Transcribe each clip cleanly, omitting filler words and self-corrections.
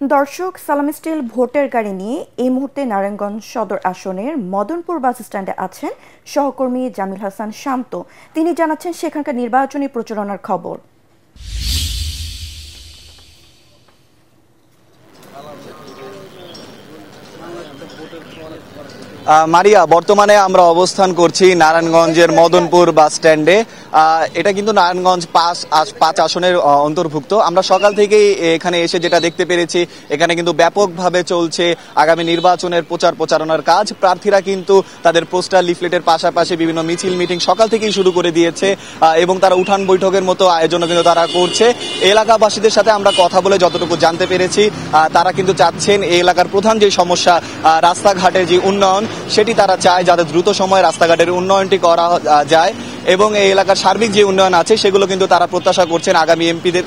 দর্শক, সালাম স্টিল ভোটের গাড়ি নিয়ে এই মুহূর্তে নারায়ণগঞ্জ সদর আসনের মদনপুর বাস স্ট্যান্ডে আছেন সহকর্মী জামিল হাসান শান্ত। তিনি জানাচ্ছেন সেখানকার নির্বাচনী প্রচারণার খবর। মারিয়া, বর্তমানে আমরা অবস্থান করছি নারায়ণগঞ্জের মদনপুর বাস স্ট্যান্ডে। এটা কিন্তু নারায়ণগঞ্জ ৫ আসনের অন্তর্ভুক্ত। আমরা সকাল থেকেই এখানে এসে যেটা দেখতে পেরেছি, এখানে কিন্তু ব্যাপকভাবে চলছে আগামী নির্বাচনের প্রচারণার কাজ। প্রার্থীরা কিন্তু তাদের পোস্টার লিফলেটের পাশাপাশি বিভিন্ন মিছিল মিটিং সকাল থেকেই শুরু করে দিয়েছে এবং তারা উঠান বৈঠকের মতো আয়োজনও কিন্তু তারা করছে। এলাকাবাসীদের সাথে আমরা কথা বলে যতটুকু জানতে পেরেছি, তারা কিন্তু চাচ্ছেন এই এলাকার প্রধান যে সমস্যা রাস্তাঘাটের যে উন্নয়ন, সেটি তারা চায় যাতে দ্রুত সময়ে রাস্তাঘাটের উন্নয়নটি করা যায় এবং এই এলাকার সার্বিক যে উন্নয়ন আছে সেগুলো কিন্তু তারা প্রত্যাশা করছেন আগামী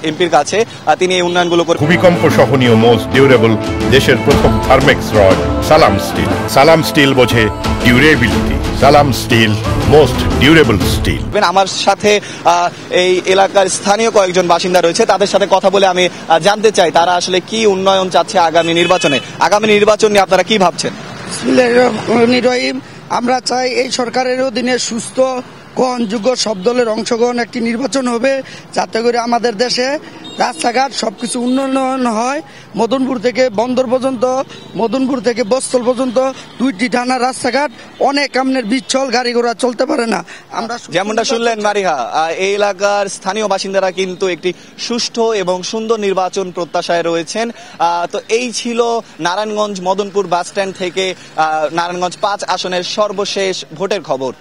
এমপির কাছে তিনি এই উন্নয়নগুলো করবেন। ভূমিকম্প সহনীয় মোস্ট ডিউরেবল দেশের প্রথম থার্মেক্স রড সালাম স্টিল। সালাম স্টিল বোঝে ডিউরেবিলিটি। সালাম স্টিল মোস্ট ডিউরেবল স্টিল। আমার সাথে এই এলাকার স্থানীয় কয়েকজন বাসিন্দা রয়েছে, তাদের সাথে কথা বলে আমি জানতে চাই তারা আসলে কি উন্নয়ন চাচ্ছে আগামী নির্বাচনে। আগামী নির্বাচন নিয়ে আপনারা কি ভাবছেন? আমরা চাই এই সরকারের অধীনে সুস্থ গ্রহণযোগ্য সব দলের অংশগ্রহণ একটি নির্বাচন হবে, যাতে করে আমাদের দেশে রাস্তাঘাট সবকিছু উন্নয়ন হয়। মদনপুর থেকে বন্দর পর্যন্ত, মদনপুর থেকে বস্তল পর্যন্ত 2টি টানা রাস্তাঘাট, অনেক আমনের বিচ্ছল গাড়ি ঘোড়া চলতে পারে না। আমরা যেমনটা শুনলেন মারিহা, এই এলাকার স্থানীয় বাসিন্দারা কিন্তু একটি সুষ্ঠু এবং সুন্দর নির্বাচন প্রত্যাশায় রয়েছেন। তো এই ছিল নারায়ণগঞ্জ মদনপুর বাস স্ট্যান্ড থেকে নারায়ণগঞ্জ 5 আসনের সর্বশেষ ভোটের খবর।